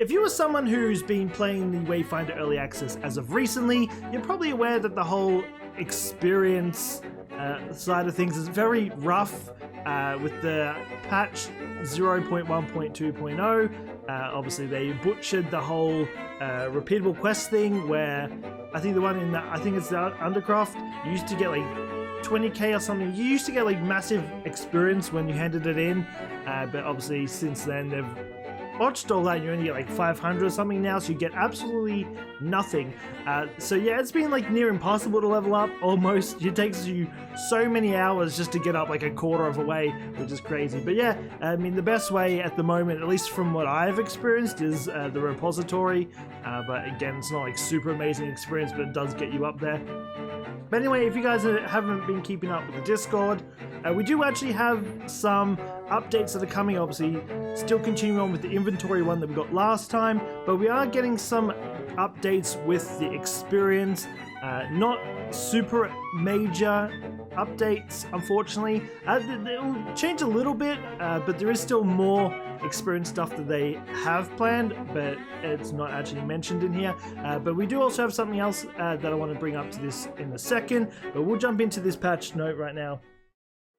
If you are someone who's been playing the Wayfinder Early Access as of recently, you're probably aware that the whole experience side of things is very rough with the patch 0.1.2.0. Obviously they butchered the whole repeatable quest thing, where I think the one in I think it's the Undercroft, you used to get like 20k or something. You used to get like massive experience when you handed it in, but obviously since then they've botched all that and you only get like 500 or something now, so you get absolutely nothing. So yeah, it's been like near impossible to level up almost. It takes you so many hours just to get up like a quarter of a way, which is crazy. But yeah, I mean, the best way at the moment, at least from what I've experienced, is the repository. But again, it's not like super amazing experience, but it does get you up there. But anyway, if you guys haven't been keeping up with the Discord, we do actually have some updates that are coming. Obviously, still continuing on with the inventory one that we got last time, but we are getting some updates with the experience. Not super major updates, unfortunately. They'll change a little bit, but there is still more experience stuff that they have planned, but it's not actually mentioned in here. But we do also have something else that I want to bring up to this in a second, but we'll jump into this patch note right now.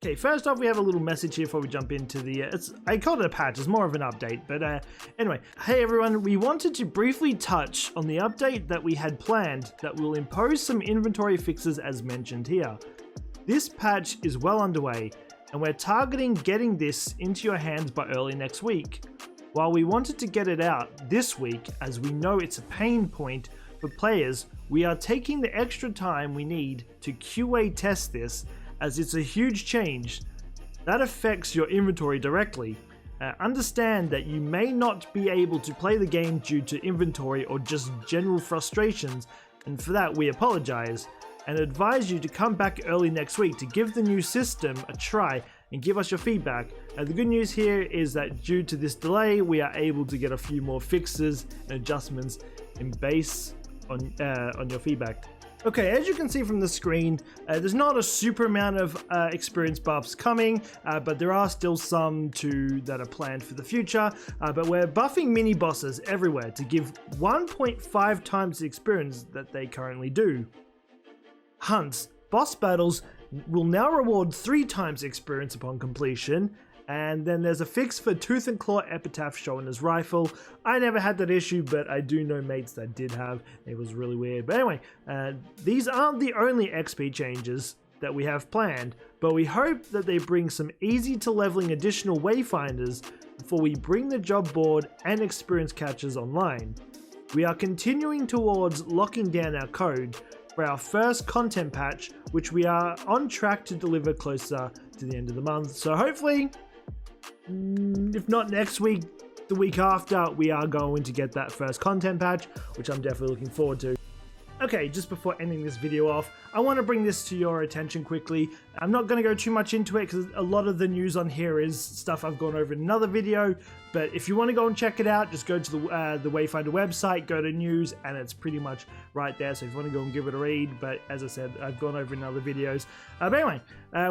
Okay, first off, we have a little message here before we jump into the, I called it a patch, it's more of an update, but anyway. Hey everyone, we wanted to briefly touch on the update that we had planned that will impose some inventory fixes as mentioned here. This patch is well underway, and we're targeting getting this into your hands by early next week. While we wanted to get it out this week, as we know it's a pain point for players, we are taking the extra time we need to QA test this, as it's a huge change that affects your inventory directly. Understand that you may not be able to play the game due to inventory or just general frustrations, and for that we apologize, and advise you to come back early next week to give the new system a try and give us your feedback. The good news here is that due to this delay, we are able to get a few more fixes and adjustments in base on your feedback. Okay, as you can see from the screen, there's not a super amount of experience buffs coming, but there are still some that are planned for the future. But we're buffing mini bosses everywhere to give 1.5 times the experience that they currently do. Hunts, boss battles will now reward 3 times experience upon completion. And then there's a fix for Tooth and Claw Epitaph showing his rifle. I never had that issue, but I do know mates that did have. It was really weird. But anyway, these aren't the only XP changes that we have planned, but we hope that they bring some easy to leveling additional Wayfinders before we bring the job board and experience catchers online. We are continuing towards locking down our code for our first content patch, which we are on track to deliver closer to the end of the month. So hopefully, if not next week, the week after, we are going to get that first content patch, which I'm definitely looking forward to. Okay, just before ending this video off, I want to bring this to your attention quickly. I'm not going to go too much into it because a lot of the news on here is stuff I've gone over in another video, but if you want to go and check it out, just go to the Wayfinder website, go to news, and it's pretty much right there, so if you want to go and give it a read, but as I said, I've gone over in other videos. But anyway,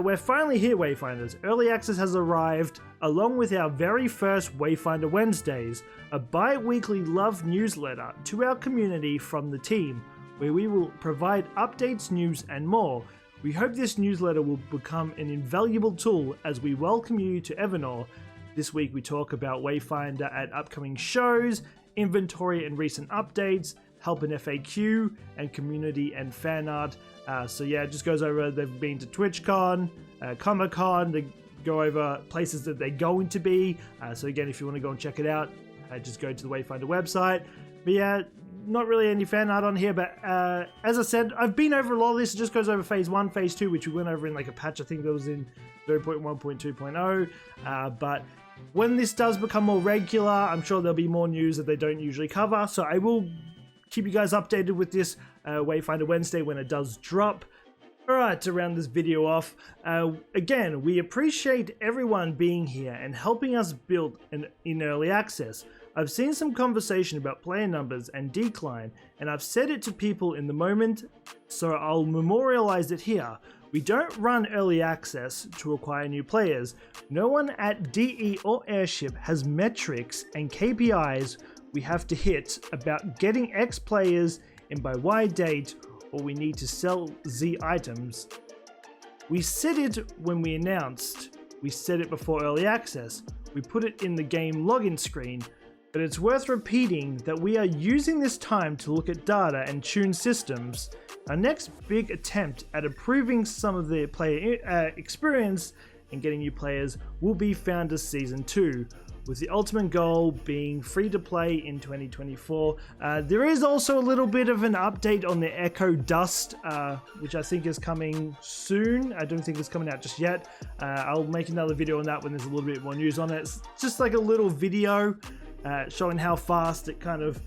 we're finally here, Wayfinders. Early access has arrived, along with our very first Wayfinder Wednesdays, a bi-weekly love newsletter to our community from the team, where we will provide updates, news, and more. We hope this newsletter will become an invaluable tool as we welcome you to Evenor. This week we talk about Wayfinder at upcoming shows, inventory and recent updates, help and FAQ, and community and fan art. So yeah, it just goes over, they've been to TwitchCon, Comic-Con, they go over places that they're going to be. So again, if you want to go and check it out, just go to the Wayfinder website. But yeah, not really any fan art on here, but as I said, I've been over a lot of this. It just goes over phase 1, phase 2, which we went over in like a patch, I think that was in 0.1.2.0. But when this does become more regular, I'm sure there'll be more news that they don't usually cover. So I will keep you guys updated with this Wayfinder Wednesday when it does drop. Alright, to round this video off, again, we appreciate everyone being here and helping us build in early access. I've seen some conversation about player numbers and decline, and I've said it to people in the moment, so I'll memorialize it here. We don't run early access to acquire new players. No one at DE or Airship has metrics and KPIs we have to hit about getting X players in by Y date, or we need to sell Z items. We said it when we announced, we said it before early access, we put it in the game login screen, but it's worth repeating that we are using this time to look at data and tune systems. Our next big attempt at improving some of the player experience and getting new players will be Founders Season 2, with the ultimate goal being free to play in 2024. There is also a little bit of an update on the Echo Dust, which I think is coming soon. I don't think it's coming out just yet. I'll make another video on that when there's a little bit more news on it. It's just like a little video showing how fast it kind of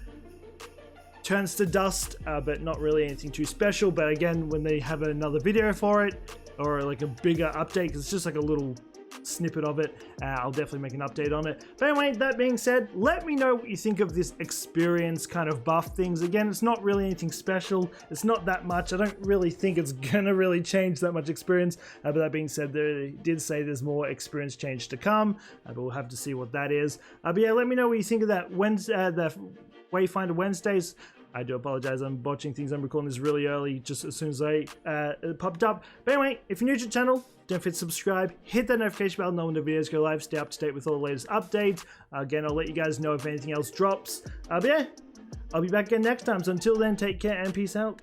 turns to dust, but not really anything too special. But again, when they have another video for it, or like a bigger update, because it's just like a little snippet of it, I'll definitely make an update on it. But anyway, that being said, let me know what you think of this experience kind of buff things. Again, it's not really anything special. It's not that much. I don't really think it's gonna really change that much experience. But that being said, they did say there's more experience change to come, but we'll have to see what that is. But yeah, let me know what you think of that the Wayfinder Wednesdays. I do apologize, I'm botching things. I'm recording this really early, just as soon as it popped up. But anyway, if you're new to the channel, don't forget to subscribe, hit that notification bell, know when the videos go live, stay up to date with all the latest updates. Again, I'll let you guys know if anything else drops. But yeah, I'll be back again next time. So until then, take care and peace out.